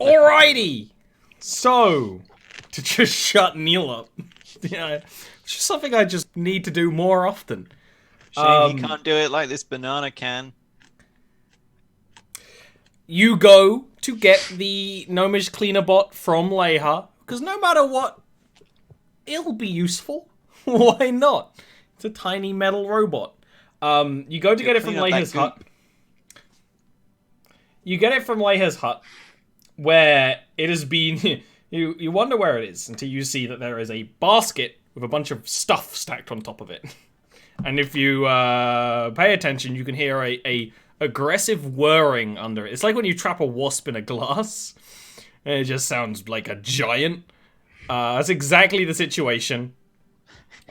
Alrighty! So, to just shut Neil up. Yeah, it's just something I just need to do more often. Shame he can't do it like this banana can. You go to get the Gnomish Cleaner Bot from Leha, because no matter what, it'll be useful. Why not? It's a tiny metal robot. You go to get it from Leha's hut. You get it from Leha's hut, where it has been... You wonder where it is until you see that there is a basket with a bunch of stuff stacked on top of it. And if you pay attention, you can hear a aggressive whirring under it. It's like when you trap a wasp in a glass. And it just sounds like a giant. That's exactly the situation.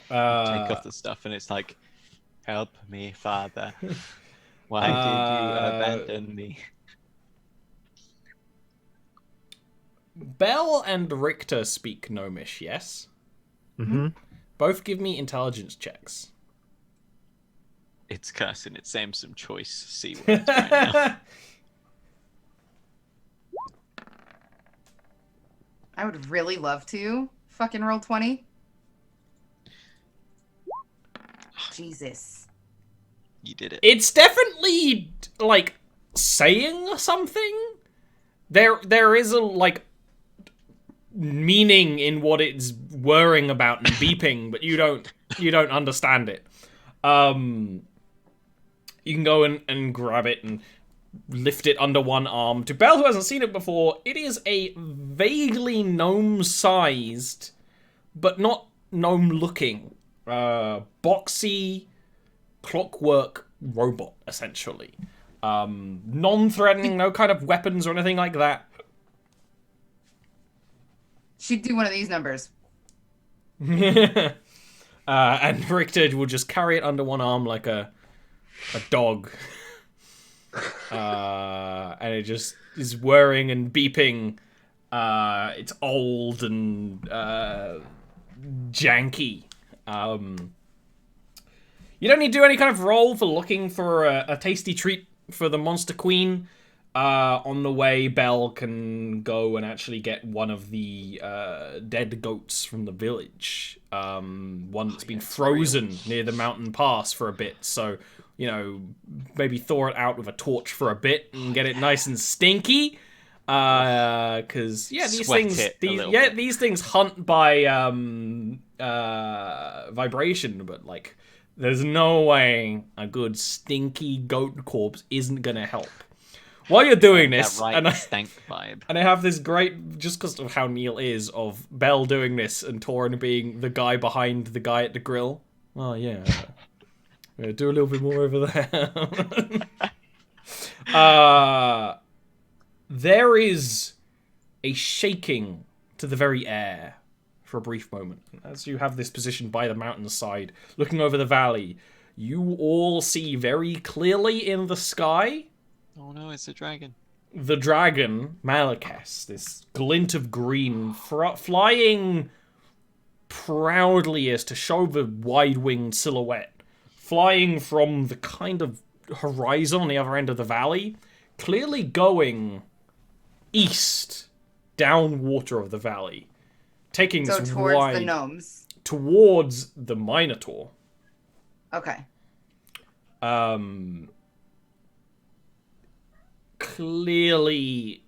Take off the stuff and it's like, help me, Father. Why did you abandon me? Bell and Richter speak Gnomish, yes? Mm-hmm. Both give me intelligence checks. It's cursing. It's saying some choice C words right now. I would really love to fucking roll 20. Jesus. You did it. It's definitely, like, saying something. There is a, like, meaning in what it's whirring about and beeping, but you don't understand it. You can go and grab it and lift it under one arm. To Belle, who hasn't seen it before, it is a vaguely gnome-sized, but not gnome-looking, boxy, clockwork robot, essentially. Non-threatening, no kind of weapons or anything like that. She'd do one of these numbers. And Richter will just carry it under one arm like a dog. And it just is whirring and beeping. It's old and janky. You don't need to do any kind of roll for looking for a tasty treat for the Monster Queen. On the way, Belle can go and actually get one of the dead goats from the village. One that's been frozen near the mountain pass for a bit. So, you know, maybe thaw it out with a torch for a bit and get it nice and stinky. Because yeah, these things hunt by vibration, but like, there's no way a good stinky goat corpse isn't gonna help. While you're doing this, stank vibe. And I have this great, just because of how Neil is, of Belle doing this and Torin being the guy behind the guy at the grill. Oh yeah, do a little bit more over there. There is a shaking to the very air for a brief moment. As you have this position by the mountainside, looking over the valley, you all see very clearly in the sky. Oh no, it's a dragon. The dragon, Malakes, this glint of green, flying proudly as to show the wide-winged silhouette, flying from the kind of horizon on the other end of the valley, clearly going east, down water of the valley, taking so this towards wide... the gnomes. Towards the Minotaur. Okay. Clearly,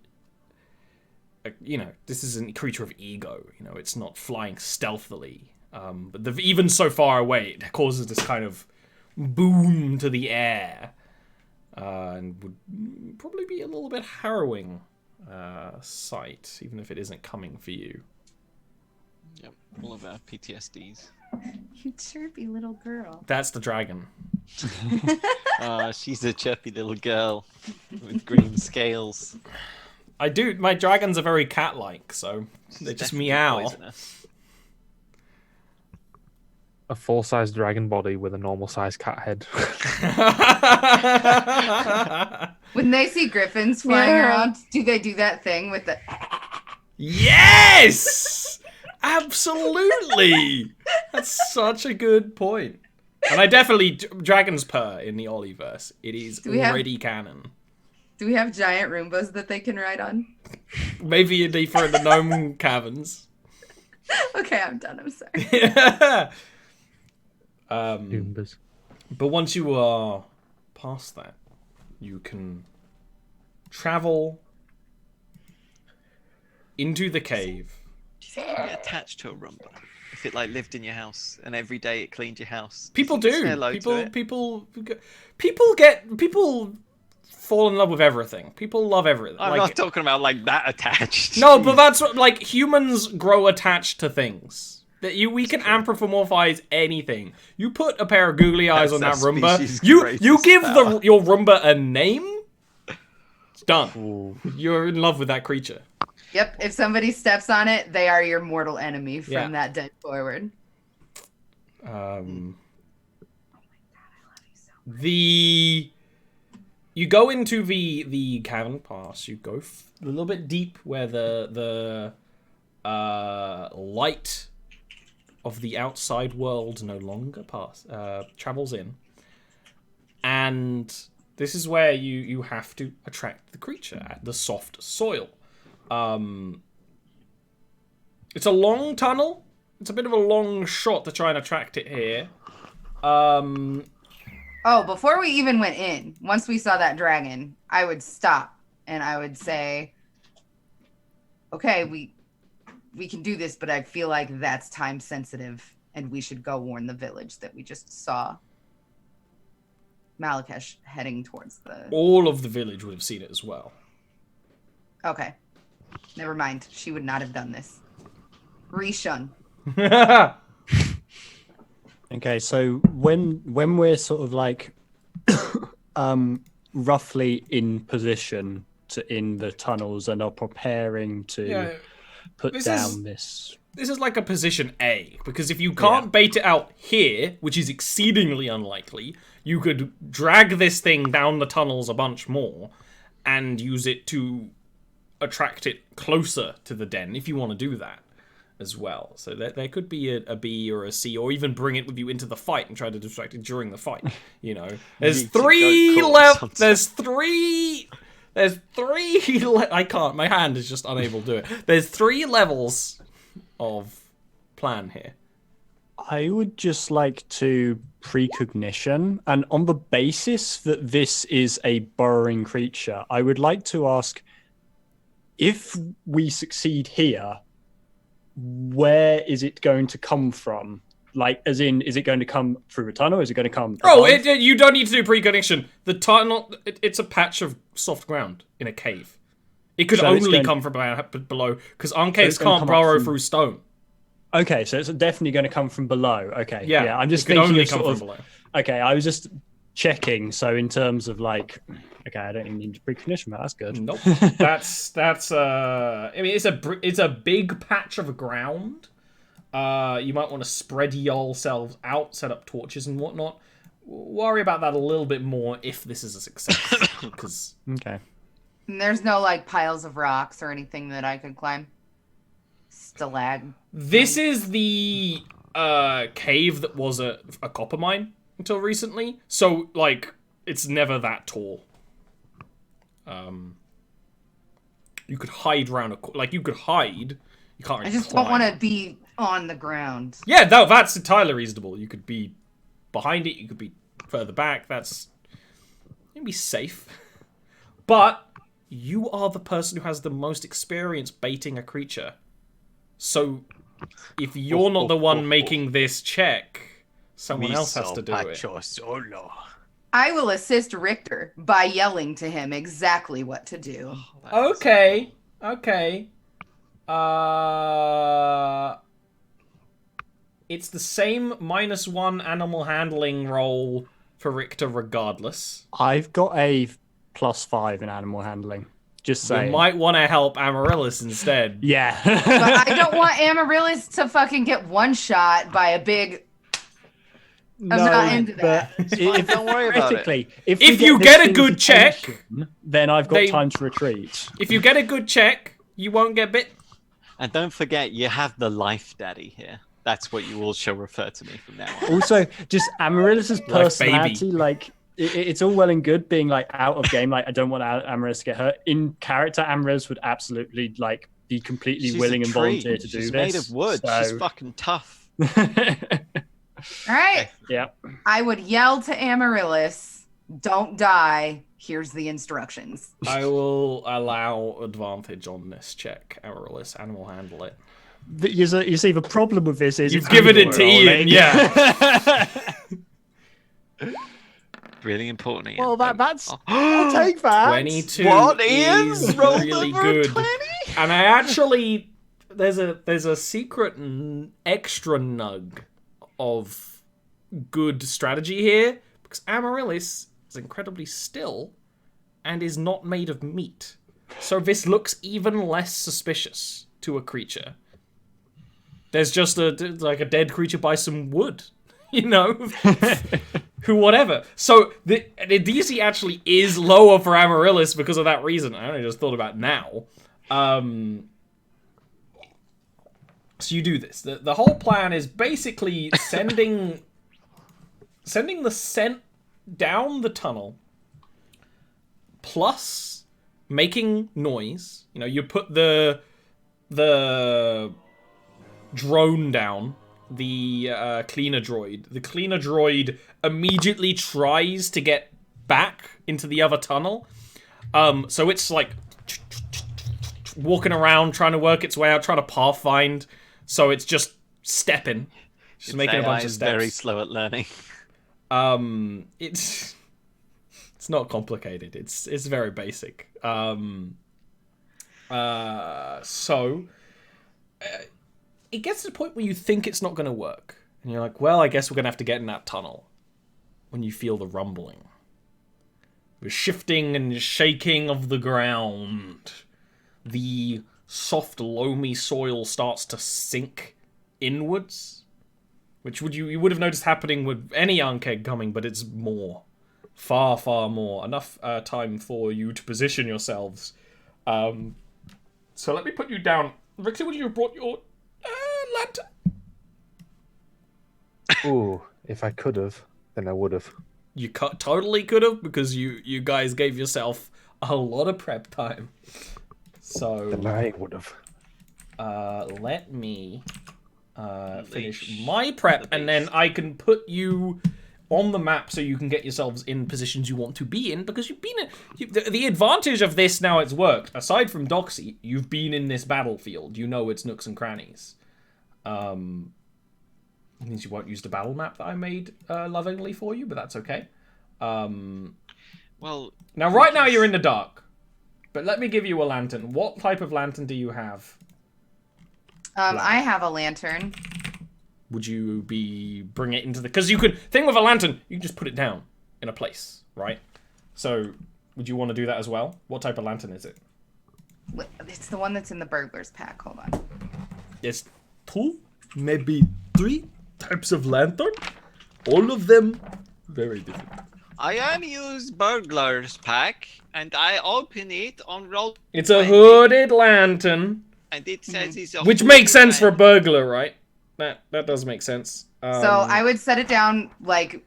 you know, this is a creature of ego. You know, it's not flying stealthily. But even so far away, it causes this kind of boom to the air. And would probably be a little bit harrowing sight, even if it isn't coming for you. Yep, all of our PTSDs. You chirpy little girl. That's the dragon. She's a chirpy little girl with green scales. My dragons are very cat-like, so they just meow. Poisonous. A full-size dragon body with a normal-sized cat head. When they see griffins flying around, do they do that thing with the... Yes! Absolutely! That's such a good point. And I definitely... Dragons purr in the Olliverse. It is already canon. Do we have giant Roombas that they can ride on? Maybe deeper in the gnome caverns. Okay, I'm done. I'm sorry. Goombas. But once you are past that, you can travel into the cave. Do you think you can get attached to a Roomba? If it like lived in your house and every day it cleaned your house? People Do. you think do. you'd say hello to it? People fall in love with everything. People love everything. I'm not talking about like that attached. No, but that's what, like, humans grow attached to things. That we can anthropomorphize anything. You put a pair of googly eyes on that That's Roomba. species' You greatest give power. your Roomba a name. It's done. You're in love with that creature. Yep. If somebody steps on it, they are your mortal enemy from Yeah. that day forward. You go into the cavern pass. You go a little bit deep where the light of the outside world no longer travels in, and this is where you have to attract the creature at the soft soil. It's a long tunnel. It's a bit of a long shot to try and attract it here. Oh, before we even went in, once we saw that dragon, I would stop and I would say, okay, we can do this, but I feel like that's time sensitive and we should go warn the village that we just saw Malakesh heading towards the... All of the village would have seen it as well. Okay. Never mind. She would not have done this. Reshun. Okay, so when we're sort of like roughly in position in the tunnels and are preparing to put down this. This is like a position A, because if you can't bait it out here, which is exceedingly unlikely, you could drag this thing down the tunnels a bunch more and use it to attract it closer to the den, if you want to do that as well. So there could be a B or a C, or even bring it with you into the fight and try to distract it during the fight. You know, there's three left. There's three. I can't. My hand is just unable to do it. There's 3 levels of plan here. I would just like to precognition, and on the basis that this is a burrowing creature, I would like to ask, if we succeed here, where is it going to come from? Like, as in, is it going to come through a tunnel? Is it going to come... Oh, you don't need to do precognition. The tunnel, it's a patch of soft ground in a cave. It could only come from below, because Arcaves can't burrow through stone. Okay, so it's definitely going to come from below. Okay, yeah, I'm just thinking of sort of... Below. Okay, I was just checking, so in terms of like... Okay, I don't even need to precognition, but that's good. Nope. that's I mean, it's a big patch of ground. You might want to spread yourselves out, set up torches and whatnot. Worry about that a little bit more if this is a success. Because okay. And there's no like piles of rocks or anything that I could climb. Stalag. This is the cave that was a copper mine until recently. So like it's never that tall. You could hide around you could hide. You can't really I just climb. don't want to be on the ground. Yeah, no, that's entirely reasonable. You could be behind it. You could be further back. That's maybe safe. But you are the person who has the most experience baiting a creature. So if you're not the one making this check, someone else has to do it. I will assist Richter by yelling to him exactly what to do. Okay. It's the same -1 animal handling roll for Richter regardless. I've got a +5 in animal handling. Just saying. You might want to help Amaryllis instead. Yeah. But I don't want Amaryllis to fucking get one shot by a big... I'm not into that. Don't worry about it. If you get a good check, then I've got time to retreat. If you get a good check, you won't get bit. And don't forget, you have the life daddy here. That's what you all shall refer to me from now on. Also, just Amaryllis's personality, like it's all well and good being like out of game. Like I don't want Amaris to get hurt. In character, Amaris would absolutely like be completely She's willing a and tree. volunteer to She's do made this. of wood. So... She's fucking tough. All right. Yeah. I would yell to Amaryllis, "Don't die. Here's the instructions." I will allow advantage on this check, Amaryllis, and we'll handle it. You see, the problem with this is You've given it to Ian, yeah. Really important. Ian. Well, that's. I'll take that. 22 What, Ian? is Rolled really over good. 20? And I actually there's a secret extra nug of good strategy here because Amaryllis is incredibly still and is not made of meat. So this looks even less suspicious to a creature. There's just a dead creature by some wood, you know? Who whatever. So the DC actually is lower for Amaryllis because of that reason. I only just thought about it now. So you do this. The whole plan is basically sending the scent down the tunnel plus making noise. You know, you put the drone down, the cleaner droid. The cleaner droid immediately tries to get back into the other tunnel. So it's like walking around, trying to work its way out, trying to pathfind. So it's just stepping, just making a bunch of steps. Very slow at learning. It's not complicated. It's very basic. It gets to the point where you think it's not going to work. And you're like, well, I guess we're going to have to get in that tunnel. When you feel the rumbling. The shifting and shaking of the ground. The soft, loamy soil starts to sink inwards. Which you would have noticed happening with any Ankeg coming, but it's more. Far, far more. Enough time for you to position yourselves. So let me put you down. Rixie, would you have brought your lantern? Ooh, if I could have, then I would have. You totally could have, because you guys gave yourself a lot of prep time. So Then I would have. let me finish my prep, and then I can put you on the map so you can get yourselves in positions you want to be in, because you've been in... The advantage of this, now it's worked, aside from Doxy, you've been in this battlefield. You know its nooks and crannies. It means you won't use the battle map that I made lovingly for you, but that's okay. Well, now, right now you're in the dark, but let me give you a lantern. What type of lantern do you have? I have a lantern. Would you bring it into the... Because you could... Thing with a lantern, you can just put it down in a place, right? So, would you want to do that as well? What type of lantern is it? It's the one that's in the burglar's pack. Hold on. There's 2, maybe 3 types of lantern. All of them very different. I am used burglar's pack, and I open it on roll. It's a hooded lantern. And it says it's a which makes sense for a burglar, right? That does make sense. So I would set it down like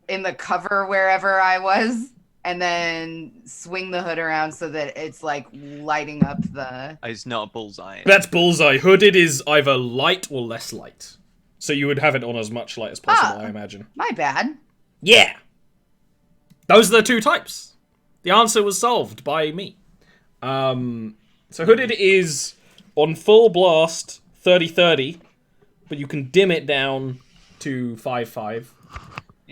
in the cover wherever I was, and then swing the hood around so that it's like lighting up the... It's not a bullseye. That's bullseye. Hooded is either light or less light. So you would have it on as much light as possible, I imagine. My bad. Yeah. Those are the 2 types. The answer was solved by me. So hooded is on full blast 30-30, but you can dim it down to 5-5.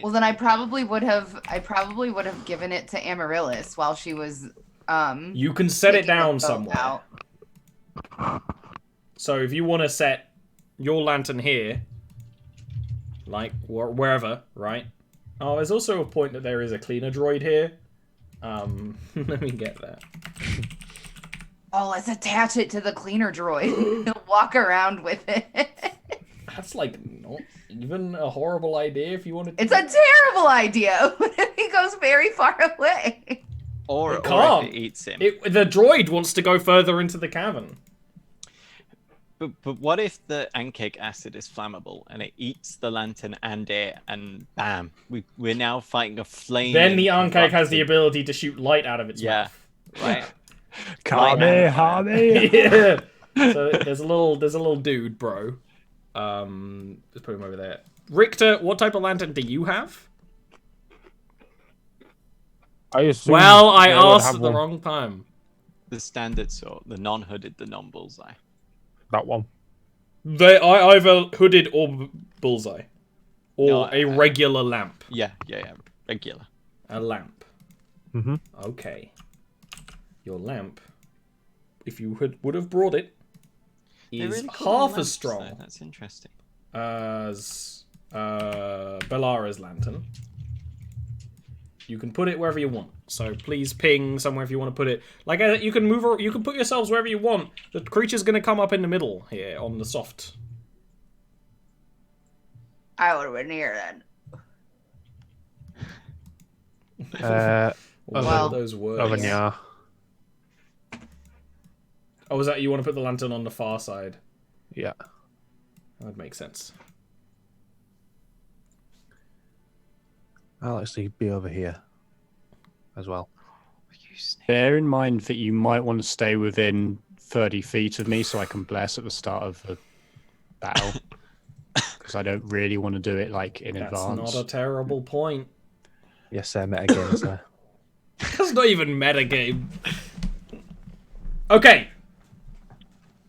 Well, then I probably would have given it to Amaryllis while she was you can set it down somewhere. So if you want to set your lantern here, like wherever, right? Oh, there's also a point that there is a cleaner droid here. Let me get that. Oh, let's attach it to the cleaner droid. He'll walk around with it. That's like not even a horrible idea if you want to. It's a terrible idea. He goes very far away. Or it can't. If it eats him. The droid wants to go further into the cavern. But what if the ankeg acid is flammable and it eats the lantern and air, and bam, we're now fighting a flame. Then the ankeg has the ability to shoot light out of its mouth. Right. Kame. Yeah. So there's a little dude, bro. Let's put him over there. Richter, what type of lantern do you have? I assume Well, I they would asked have at the one. wrong time. The standard sort, the non-hooded, the non-bullseye. That one. They either hooded or bullseye, or No, a regular lamp. Yeah, regular. A lamp. Mm-hmm. Okay. Your lamp, if you would have brought it, They're is really cool half lamps, as strong though. That's interesting. as Bellara's lantern. You can put it wherever you want. So please ping somewhere if you want to put it. Like you can move, you can put yourselves wherever you want. The creature's gonna come up in the middle here on the soft. I would have been here then. Well, those words. Ovenya. Oh, is that you want to put the lantern on the far side? Yeah. That would make sense. I'll actually be over here as well. Bear in mind that you might want to stay within 30 feet of me so I can bless at the start of the battle. Because I don't really want to do it like in advance. That's not a terrible point. Yes, sir. Metagame, sir. That's not even metagame. Okay.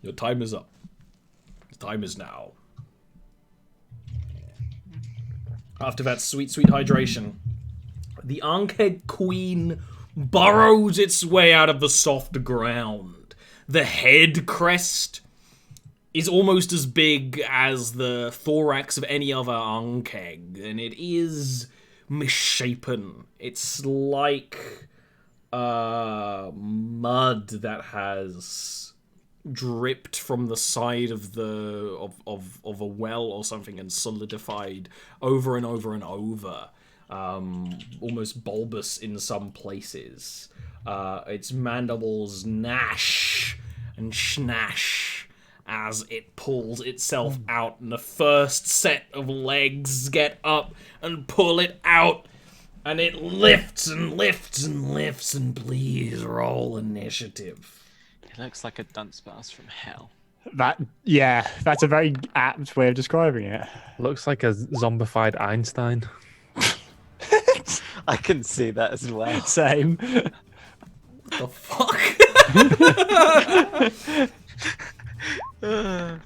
Your time is up. The time is now. After that sweet, sweet hydration, the Ankeg Queen burrows its way out of the soft ground. The head crest is almost as big as the thorax of any other Ankeg, and it is misshapen. It's like mud that has dripped from the side of of a well or something and solidified over and over and over. Almost bulbous in some places. Its mandibles gnash and schnash as it pulls itself out, and the first set of legs get up and pull it out, and it lifts and lifts and lifts, and please roll initiative. It looks like a dunce blast from hell. That's a very apt way of describing it. Looks like a zombified Einstein. I can see that as well. Same. The fuck? I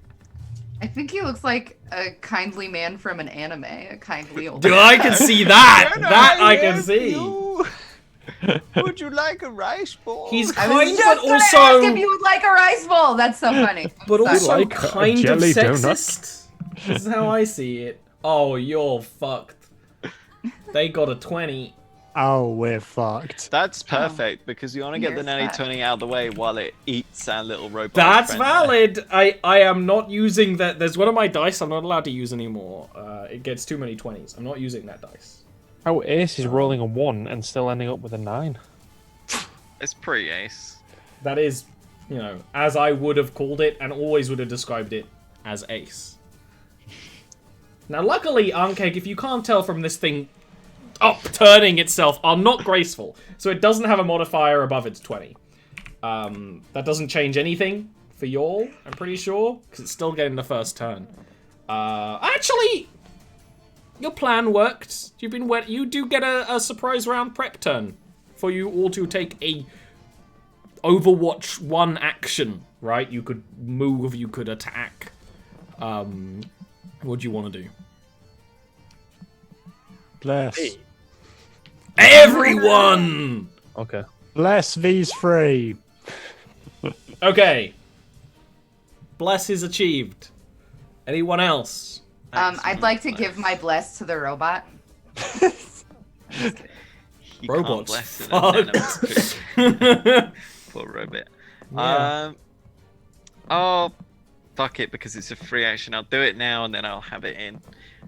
think he looks like a kindly man from an anime. A kindly old Dude, I can see that! That I can see! Would you like a rice ball? He's I kind, was just but gonna ask if also... you would like a rice bowl. That's so funny. But also like a kind of jelly sexist. This is how I see it. Oh, you're fucked. They got a 20. Oh, we're fucked. That's perfect, because you want to get the Here's nanny that. 20 out of the way while it eats our little robot. That's friend there. valid. I am not using that. There's one of my dice I'm not allowed to use anymore. It gets too many 20s. I'm not using that dice. Oh, Ace is rolling a 1 and still ending up with a 9. It's pretty ace. That is, you know, as I would have called it and always would have described it as ace. Now, luckily, Ankeg, if you can't tell from this thing upturning itself, are not graceful. So it doesn't have a modifier above its 20. That doesn't change anything for y'all, I'm pretty sure, because it's still getting the first turn. Actually, your plan worked. You do get a surprise round prep turn for you all to take a Overwatch 1 action, right? You could move, you could attack. What do you want to do? Bless. Everyone! Okay. Bless these three. Okay. Bless is achieved. Anyone else? I'd like to give my bless to the robot. You Robots can't bless it. Poor robot. Yeah. Oh, fuck it, because it's a free action. I'll do it now and then I'll have it in.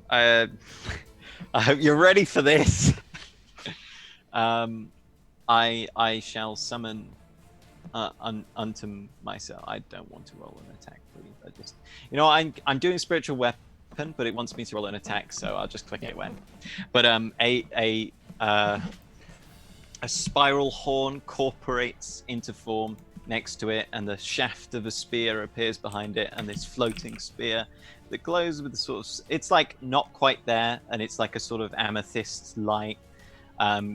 I hope you're ready for this. I shall summon unto myself. I don't want to roll an attack, please. I just, I'm doing spiritual weapon, but it wants me to roll an attack, so I'll just click it when. But a spiral horn corporates into form next to it, and the shaft of a spear appears behind it, and this floating spear that glows with the sort of, it's like not quite there, and it's like a sort of amethyst light,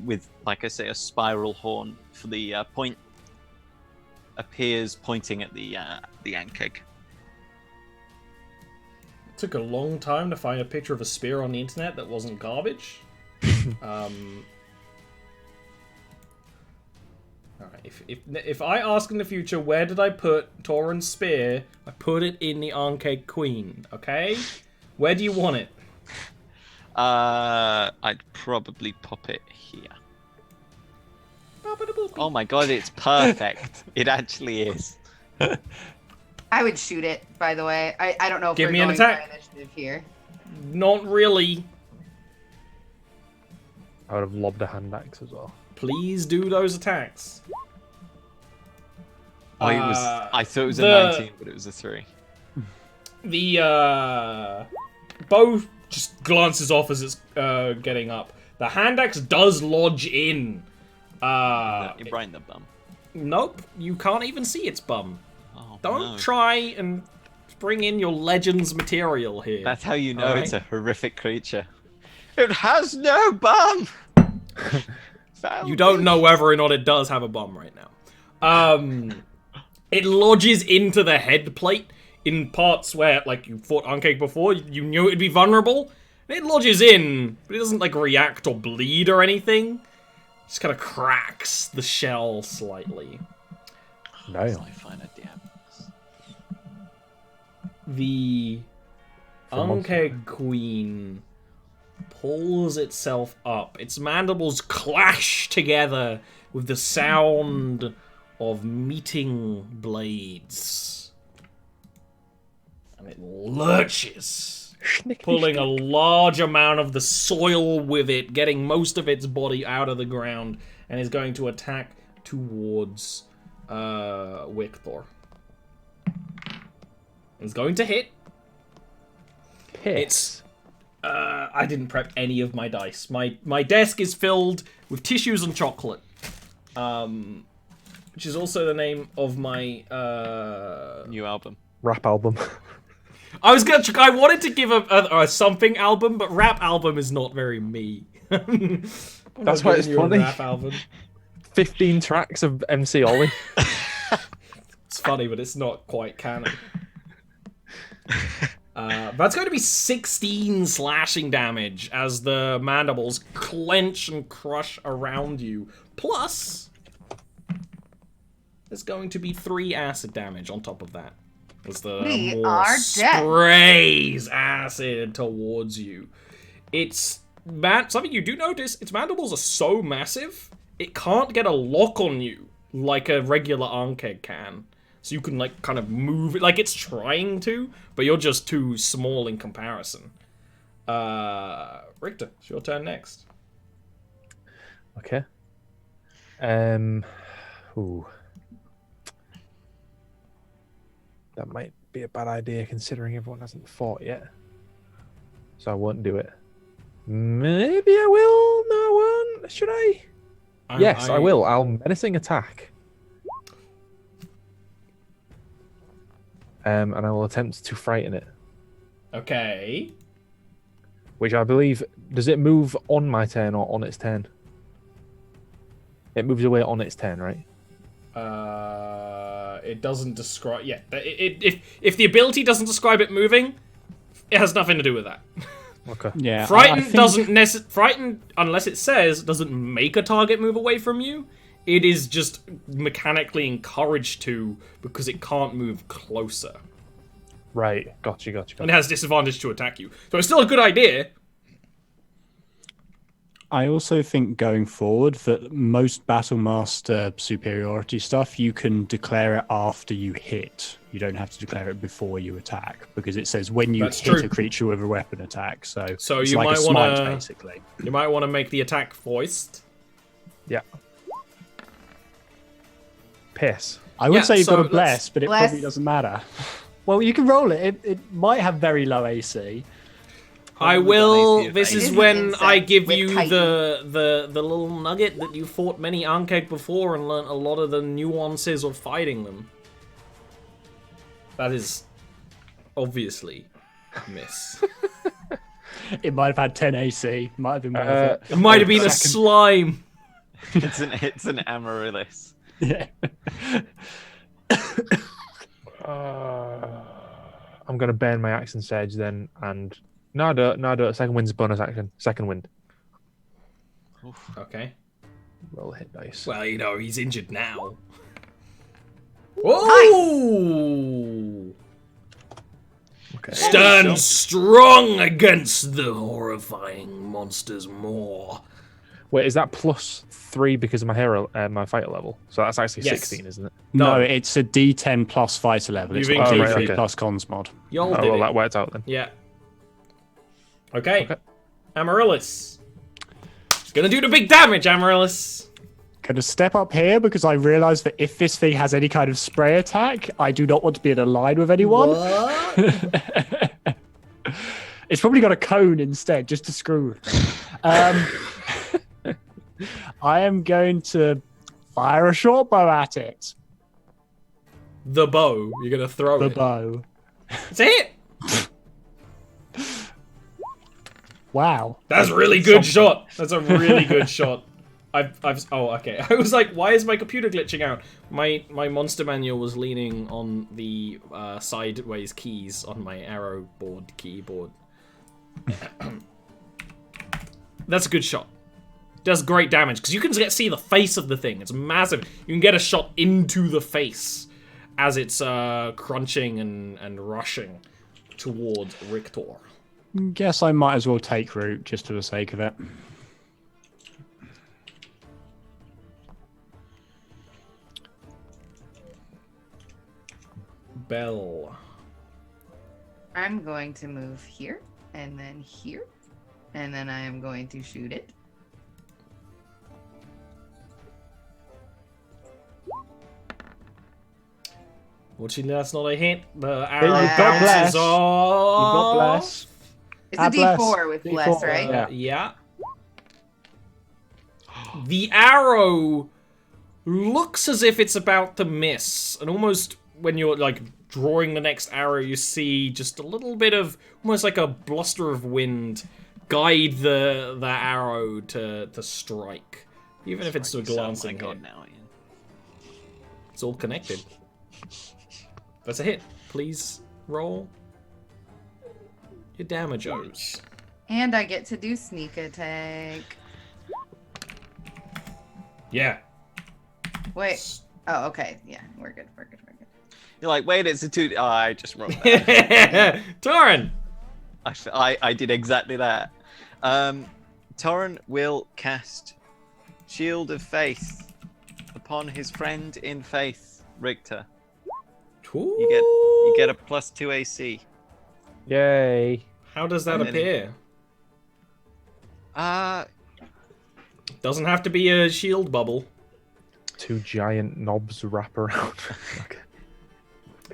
with, like I say, a spiral horn for the point appears pointing at the Ankeg. It took a long time to find a picture of a spear on the internet that wasn't garbage. Alright, if I ask in the future, where did I put Tauren's spear, I put it in the Ankeg Queen, okay? Where do you want it? I'd probably pop it here. Oh my god, it's perfect. It actually is. I would shoot it, by the way. I don't know if Give we're me an going attack. by initiative here. Not really. I would have lobbed a hand axe as well. Please do those attacks. Oh, I thought it was a 19, but it was a 3. The bow just glances off as it's getting up. The hand axe does lodge in. Right in the bum. Nope, you can't even see its bum. Oh, Don't no. try and bring in your Legends material here. That's how you know Alright. it's a horrific creature. It has no bum! You don't know whether or not it does have a bum right now. It lodges into the head plate in parts where, like, you fought Ankeg before, you knew it'd be vulnerable. It lodges in, but it doesn't, like, react or bleed or anything. Just kind of cracks the shell slightly. No. I find a damn. The Ankeg Queen pulls itself up. Its mandibles clash together with the sound of meeting blades. And it lurches, pulling a large amount of the soil with it, getting most of its body out of the ground, and is going to attack towards Wicthor. It's going to hit. It's I didn't prep any of my dice. My desk is filled with tissues and chocolate, which is also the name of my New album. Rap album. I wanted to give a something album, but rap album is not very me. That's why it's funny. Rap album. 15 tracks of MC Ollie. It's funny, but it's not quite canon. That's going to be 16 slashing damage as the mandibles clench and crush around you. Plus, there's going to be 3 acid damage on top of that. As the We more are dead. sprays acid towards you. It's something you do notice. Its mandibles are so massive, it can't get a lock on you like a regular Ankeg can. So you can, like, kind of move it. Like, it's trying to, but you're just too small in comparison. Richter, it's your turn next. Okay. Ooh. That might be a bad idea considering everyone hasn't fought yet. So I won't do it. Maybe I will. No, I won't. Should I? Yes, I will. I'll menacing attack. And I will attempt to frighten it. Okay. Which I believe, does it move on my turn or on its turn? It moves away on its turn, right? It doesn't describe. Yeah, if the ability doesn't describe it moving, it has nothing to do with that. Okay. Yeah. Frightened frightened, unless it says, doesn't make a target move away from you. It is just mechanically encouraged to because it can't move closer. Right. Gotcha. And it has disadvantage to attack you. So it's still a good idea. I also think going forward that most Battlemaster superiority stuff, you can declare it after you hit. You don't have to declare it before you attack, because it says when you That's hit true. a creature with a weapon attack. So it's you like might a smite, wanna basically. You might want to make the attack voiced. Yeah. piss. I would Yeah, say you've so got a bless, but it Bless. probably doesn't matter. Well, you can roll it. It might have very low AC. I Probably will. got AC This of is It is when an I insect give with you chitin. the little nugget that you fought many Ankeg before and learnt a lot of the nuances of fighting them. That is obviously a miss. It might have had 10 AC. Might have been worth It might have been a slime. It's an amaryllis. it. Yeah. I'm gonna burn my axe and sage then, and no, I don't. No, I don't. Second wind's a bonus action. Second wind. Okay. Roll hit dice. Well, you know, he's injured now. Oh! Okay. Stand strong against the horrifying monsters more. Wait, is that +3 because of my hero, my fighter level? So that's actually Yes. 16, isn't it? No, No. it's a D10 plus fighter level. It's You've not included D3 it. plus cons mod. Y'all Oh, did well, it. that worked out then. Yeah. Okay. Okay. Amaryllis. It's gonna do the big damage, Amaryllis. Gonna step up here because I realise that if this thing has any kind of spray attack, I do not want to be in a line with anyone. What? It's probably got a cone instead, just to screw with me. I am going to fire a short bow at it. The bow. You're gonna throw The it. bow. That's it. Wow. That's a really good shot. That's a really good shot. Oh, okay. I was like, why is my computer glitching out? My monster manual was leaning on the sideways keys on my arrow board keyboard. That's a good shot. Does great damage because you can see the face of the thing. It's massive. You can get a shot into the face as it's crunching and rushing towards Richter. Guess I might as well take root just for the sake of it. Bell. I'm going to move here and then here, and then I am going to shoot it. Fortunately, that's not a hit. The arrow You've got bless. bounces off. You've got bless. It's Ah, a bless. D4 with bless, D4, right? yeah. Yeah. The arrow looks as if it's about to miss, and almost when you're like drawing the next arrow, you see just a little bit of almost like a bluster of wind guide the arrow to strike, even if it's a glancing hit. Oh my god, now, Ian. It's all connected. That's a hit. Please roll your damages. And I get to do sneak attack. Yeah. Wait. Oh, okay. Yeah, we're good. We're good. We're good. You're like, wait, it's a 2. Oh, I just rolled that. Torren. I did exactly that. Torren will cast Shield of Faith upon his friend in faith, Richter. You get a +2 AC. Yay. How does that And then- appear? Uh, Doesn't have to be a shield bubble. 2 giant knobs wrap around. Okay.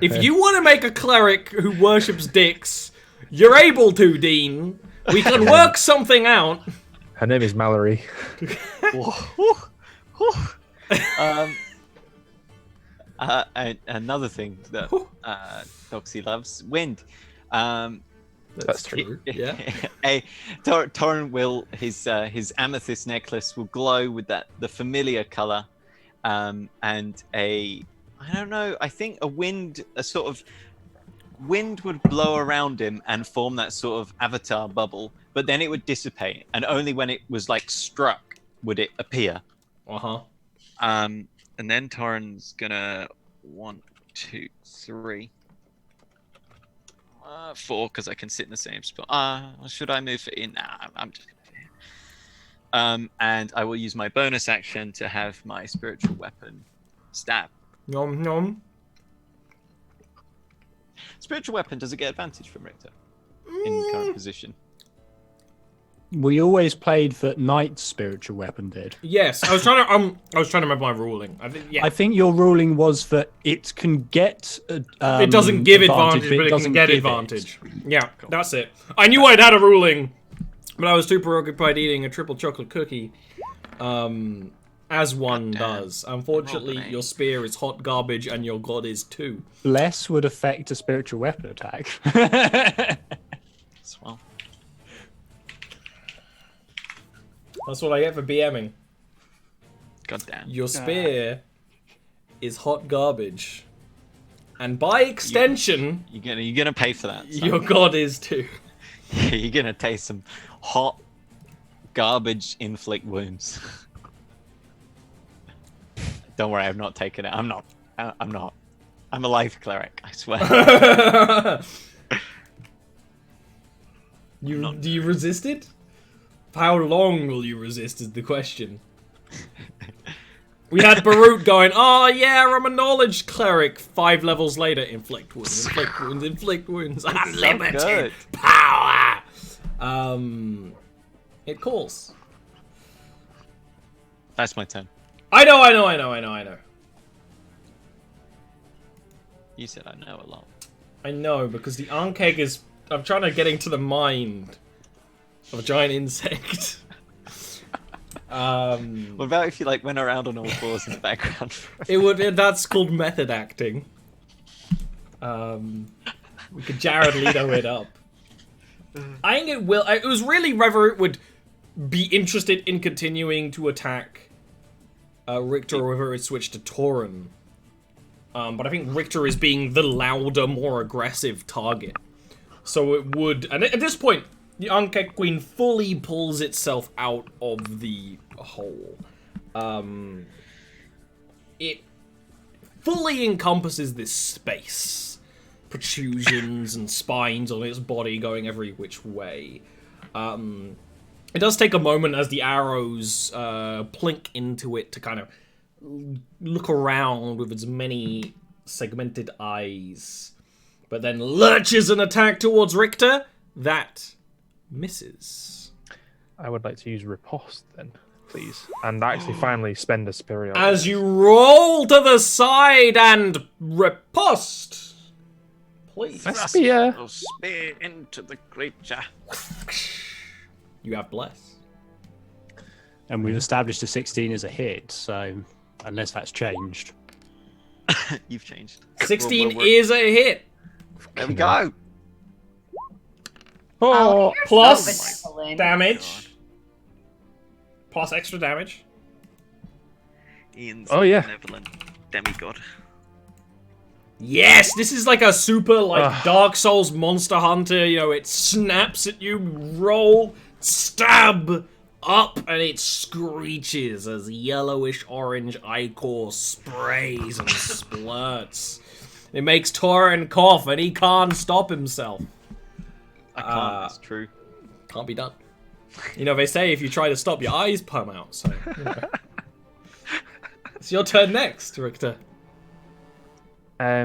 If you want to make a cleric who worships dicks, you're able to, Dean. We can work something out. Her name is Mallory. and another thing that Doxy loves, wind. That's true. Yeah. Torren will his amethyst necklace will glow with the familiar color, and I don't know. I think a sort of wind would blow around him and form that sort of avatar bubble, but then it would dissipate, and only when it was like struck would it appear. Uh-huh. And then Torren's gonna 1, 2, 3. 4, because I can sit in the same spot. Should I move it in? Nah, I'm just gonna do it. And I will use my bonus action to have my spiritual weapon stab. Nom nom. Spiritual weapon, does it get advantage from Richter in current position? we always played that Knight's spiritual weapon did. Yes, I was trying to remember my ruling. I think your ruling was that it can get. It doesn't give advantage, but it can get advantage. Yeah, that's it. I knew I'd had a ruling, but I was too preoccupied eating a triple chocolate cookie, as one does. Unfortunately, your spear is hot garbage, and your god is too. Bless would affect a spiritual weapon attack. Well. That's what I get for BMing. God damn. Your spear is hot garbage, and by extension, you're gonna pay for that. So. Your god is too. You're gonna taste some hot garbage inflict wounds. Don't worry, I've not taken it. I'm not. I'm a life cleric, I swear. Do you resist it? How long will you resist is the question. We had Barut going, oh yeah, I'm a knowledge cleric. 5 levels later, inflict wounds, inflict wounds, inflict wounds. Unlimited power! It calls. That's my turn. I know. You said I know a lot. I know, because the Ankeg is... I'm trying to get into the mind of a giant insect. What about if you like went around on all fours in the background? That's called method acting. We could Jared Leto it up. I think it will. It was really whether it would be interested in continuing to attack Richter or whether it switched to Tauren. But I think Richter is being the louder, more aggressive target. So it would... And at this point, the Ankeg Queen fully pulls itself out of the hole. It fully encompasses this space. Protrusions and spines on its body going every which way. It does take a moment as the arrows plink into it to kind of look around with its many segmented eyes. But then lurches an attack towards Richter. That misses. I would like to use riposte then, please. And actually finally spend a superior. As you roll to the side and riposte. Please. A spear. Spear into the creature. You have bless. And we've established a 16 as a hit, so unless that's changed. You've changed. 16 is a hit. There we go. Oh, Plus benevolent. damage. Plus extra damage. Ian's yeah. benevolent demigod. Yes, this is like a super Dark Souls Monster Hunter. You know, it snaps at you, roll, stab, up, and it screeches as yellowish orange ichor sprays and splurts. It makes Tauren cough, and he can't stop himself. I can't, that's true. Can't be done. You know, they say if you try to stop, your eyes come out, so... You know. It's your turn next, Richter. I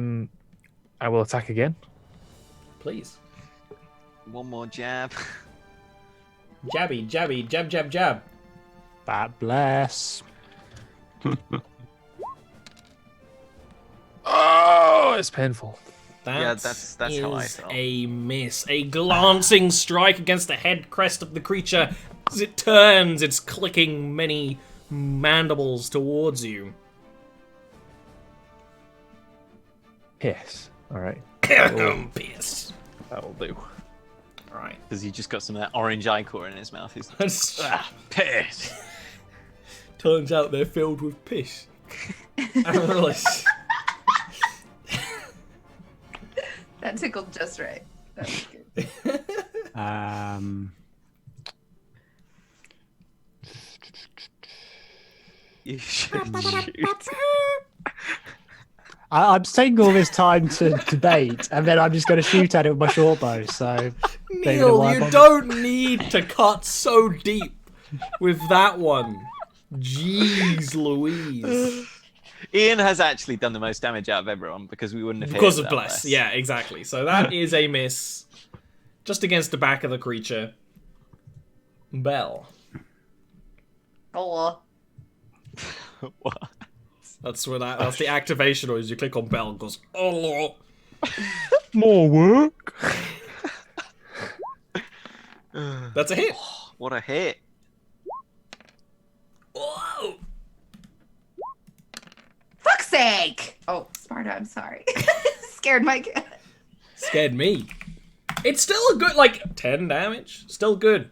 will attack again. Please. One more jab. Jabby, jabby, jab, jab, jab. That bless. Oh, it's painful. That's how I felt. A miss. A glancing strike against the head crest of the creature. As it turns, it's clicking many mandibles towards you. Piss. All right. Piss. That'll do. All right. Because he just got some of that orange ichor in his mouth. He's Piss. Turns out they're filled with piss. Analyst. That tickled just right. That was good. You should shoot. I'm taking all this time to debate, and then I'm just going to shoot at it with my short bow. So, Neil, you don't need to cut so deep with that one. Jeez Louise. Ian has actually done the most damage out of everyone because we wouldn't have hit Because it of without bless. Yeah, exactly. So that is a miss. Just against the back of the creature. Bell. Oh. What? That's the activation noise. You click on Bell, it goes, oh. More work. That's a hit. What a hit. Whoa. Fuck's sake! Oh, Sparta, I'm sorry. Scared my cat. Scared me. It's still a good, 10 damage. Still good.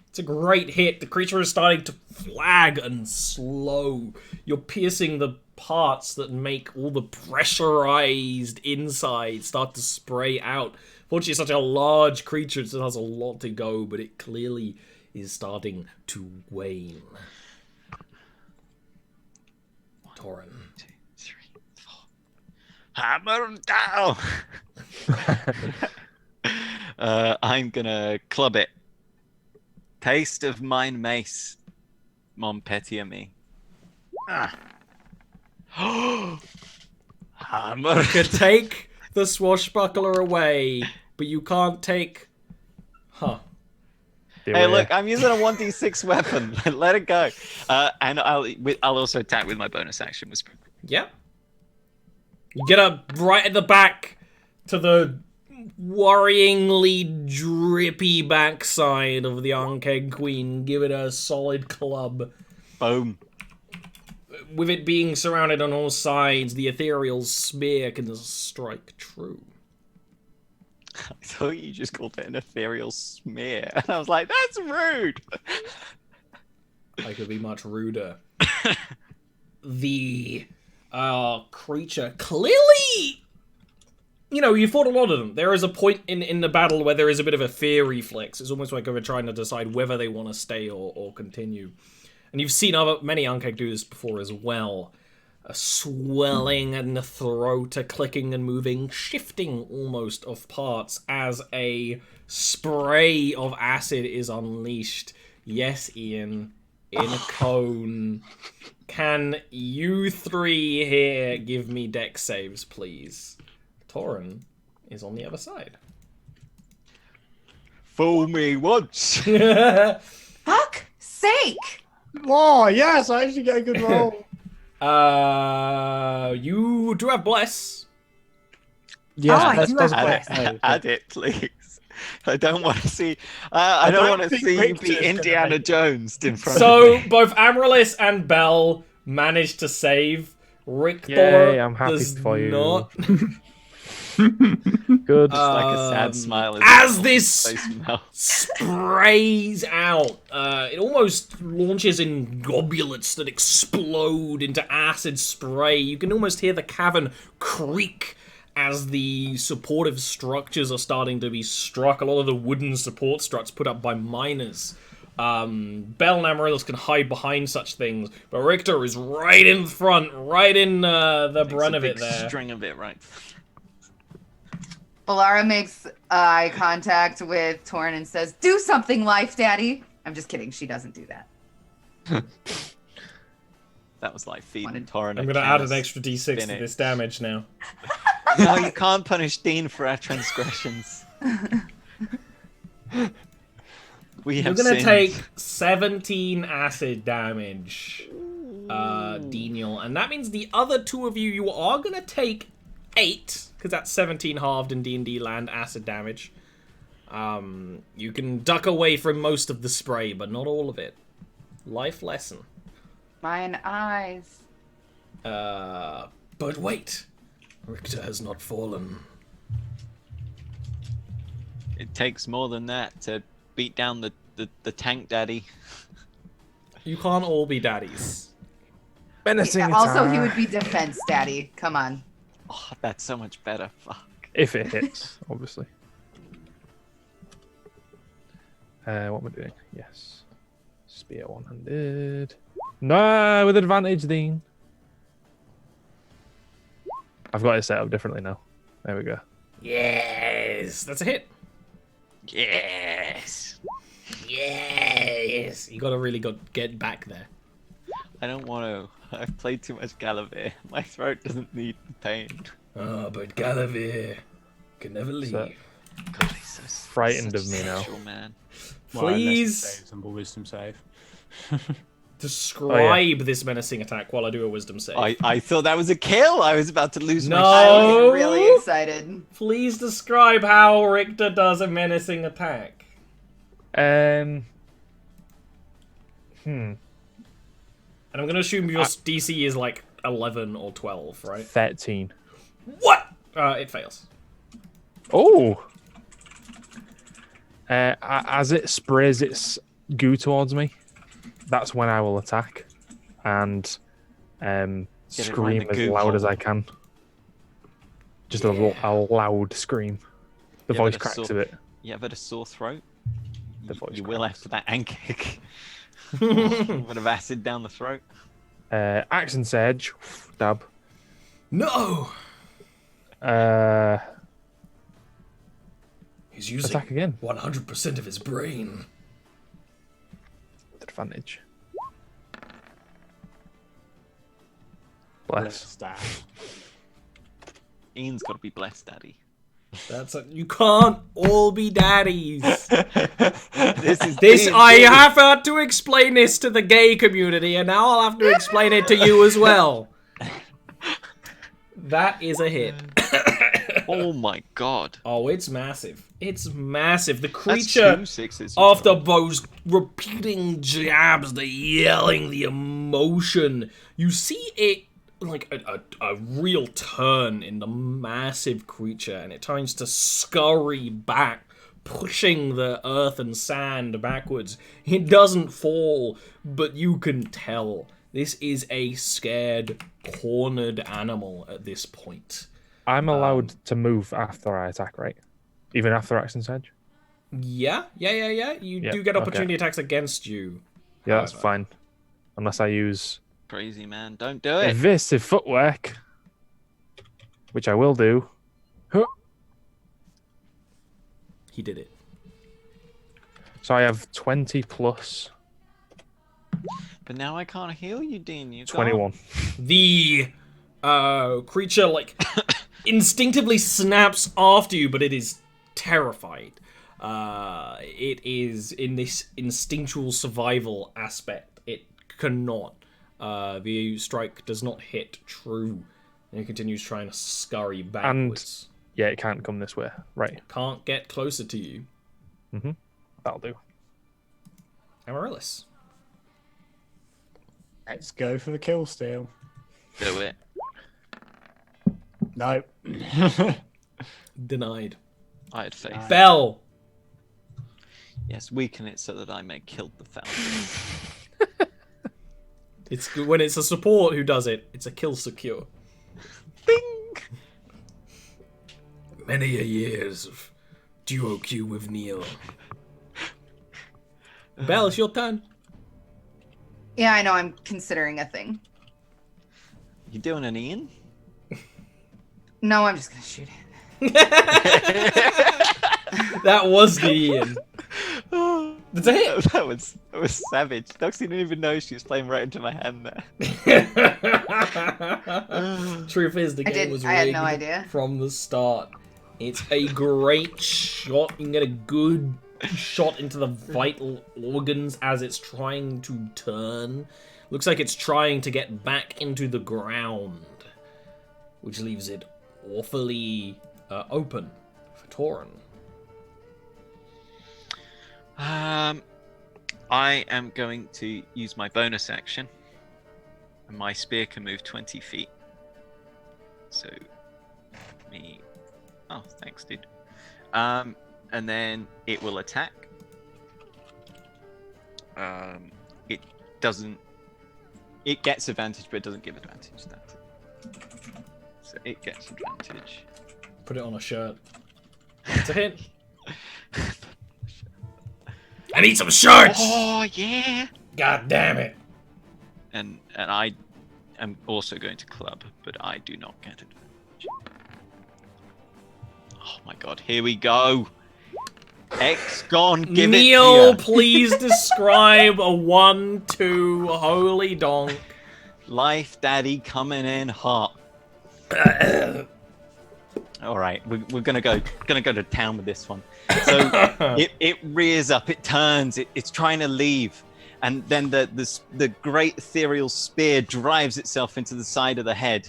It's a great hit. The creature is starting to flag and slow. You're piercing the parts that make all the pressurized inside start to spray out. Fortunately, it's such a large creature, it still has a lot to go, but it clearly is starting to wane. Torin. 1, 2, 3, 4. Hammer down! I'm gonna club it. Taste of mine mace. Mon petit ami. Hammer. You could take the swashbuckler away, but you can't take... Huh. Hey, look, I'm using a 1d6 weapon. Let it go. And I'll also attack with my bonus action. Yep. You get up right at the back to the worryingly drippy backside of the Ankeg Queen. Give it a solid club. Boom. With it being surrounded on all sides, the ethereal spear can strike true. I thought you just called it an ethereal smear. And I was like, that's rude. I could be much ruder. The creature clearly... you fought a lot of them. There is a point in the battle where there is a bit of a fear reflex. It's almost like they're trying to decide whether they want to stay or continue. And you've seen many Ankeg do this before as well. A swelling in the throat, a clicking and moving, shifting almost of parts as a spray of acid is unleashed. Yes, Ian, in a cone. Can you three here give me dex saves, please? Torin is on the other side. Fool me once. Fuck sake! Oh, yes, I actually get a good roll. You do have bless. Yes, I that's do have possible. Add it, please. I don't want to see. I don't want to think see you Victor's be gonna Indiana make it. Jones in front So of me. both Amaryllis and Bell managed to save. Richter Yay, I'm happy does for you. not. Good. It's like a sad smile. As this smell. sprays out, it almost launches in gobulets that explode into acid spray. You can almost hear the cavern creak as the supportive structures are starting to be struck. A lot of the wooden support struts put up by miners. Bell and Amaryllis can hide behind such things, but Richter is right in front, right in the brunt of it there. String of it, right? Balara makes eye contact with Torin and says, "Do something, Life Daddy." I'm just kidding. She doesn't do that. That was like feeding Wanted- Torin. I'm gonna add an extra d6 to spinach. this damage now. No, you can't punish Dean for our transgressions. You're Have gonna sinned. take 17 acid damage, Denial, and that means the other two of you are gonna take 8, because that's 17 halved in D&D land acid damage. You can duck away from most of the spray, but not all of it. Life lesson. Mine eyes. But wait, Richter has not fallen. It takes more than that to beat down the tank daddy. You can't all be daddies. Menacing Also, he attack. would be Defense Daddy. Come on. Oh, that's so much better. Fuck. If it hits, obviously. What am I doing? Yes. Spear one-handed. No, with advantage, Dean. I've got it set up differently now. There we go. Yes, that's a hit. Yes. Yes. You gotta really get back there. I don't want to. I've played too much Galavir. My throat doesn't need the pain. Oh, but Galavir can never leave. So- God, he's so Frightened such of me now. sexual man. Well, unless it Please saves and will wisdom save. describe this menacing attack while I do a wisdom save. I thought that was a kill. I was about to lose my No. shit. I was Oh. really excited. Please describe how Richter does a menacing attack. Hmm. And I'm gonna assume your DC is like 11 or 12, right? 13. What? It fails. Oh! As it sprays its goo towards me, that's when I will attack and scream the as goo loud as hole. I can. Just a loud scream. The Yeah, voice but a cracks sore- a bit. You ever had a sore throat? The voice You will cracks. after that and kick. A bit of acid down the throat. Accent Edge, dab. No! He's using Attack again. 100% of his brain. With advantage. Bless. Bless that. Ian's got to be blessed, Daddy. You can't all be daddies. This is This D&D. I have had to explain this to the gay community, and now I'll have to explain it to you as well. That is a hit. Oh my god. Oh, it's massive. It's massive. The That's creature, 2 6s. after those repeating jabs, the yelling, the emotion, you see it like a real turn in the massive creature, and it turns to scurry back, pushing the earth and sand backwards. It doesn't fall, but you can tell this is a scared, cornered animal at this point. I'm allowed to move after I attack, right? Even after Accent Edge? Yeah. You Yeah, do get opportunity okay. attacks against you. Yeah, that's However. fine. Unless I use Crazy man, don't do it. evasive footwork, which I will do. Huh. He did it. So I have 20 plus But now I can't heal you, Dean. You 21. The creature like instinctively snaps after you, but it is terrified. It is in this instinctual survival aspect. It cannot. The strike does not hit true. And it continues trying to scurry backwards. Yeah, it can't come this way. Right. Can't get closer to you. That'll do. Amaryllis. Let's go for the kill steal. Do it. No. Denied. I had faith. Bell. Yes, weaken it so that I may kill the fountain. It's when it's a support who does it. It's a kill secure. Bing! Many a years of duo queue with Neil. Bell, it's your turn. Yeah, I know. I'm considering a thing. You doing an Ian? No, I'm just gonna shoot it. That was the Ian. It's a hit. That was savage. Doxy didn't even know she was playing right into my hand there. Truth is, the game was I had rigged no idea. from the start. It's a great shot. You can get a good shot into the vital organs as it's trying to turn. Looks like it's trying to get back into the ground, which leaves it awfully open for Torin. I am going to use my bonus action, and my spear can move 20 feet. So, me. Oh, thanks, dude. And then it will attack. It doesn't. It gets advantage, but it doesn't give advantage. That's it. So it gets advantage. Put it on a shirt. It's a hit. I need some shirts! Oh yeah! God damn it. And I am also going to club, but I do not get advantage. Oh my god, here we go. X-Gon, give Neil, it to please describe a 1-2 holy donk. Life Daddy coming in hot. All right, we're gonna go to town with this one. So it rears up, it turns, it's trying to leave, and then the great ethereal spear drives itself into the side of the head.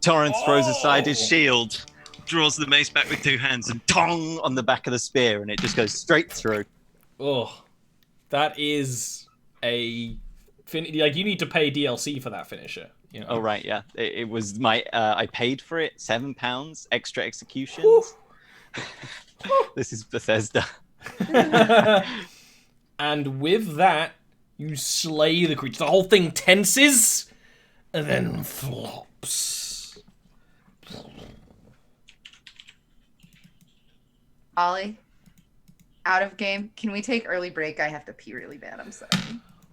Torrance throws aside his shield, draws the mace back with 2 hands, and tong on the back of the spear, and it just goes straight through. Oh, that is a like you need to pay DLC for that finisher. You know? Oh right, yeah. It was my I paid for it, £7 extra executions. This is Bethesda. And with that, you slay the creature. The whole thing tenses and then flops. Ollie, out of game. Can we take early break? I have to pee really bad. I'm sorry.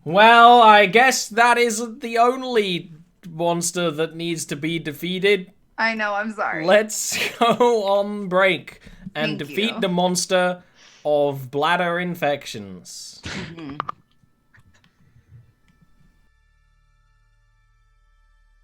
Well, I guess that isn't the only monster that needs to be defeated. I know, I'm sorry. Let's go on break and Thank defeat you. the monster of bladder infections. Mhm.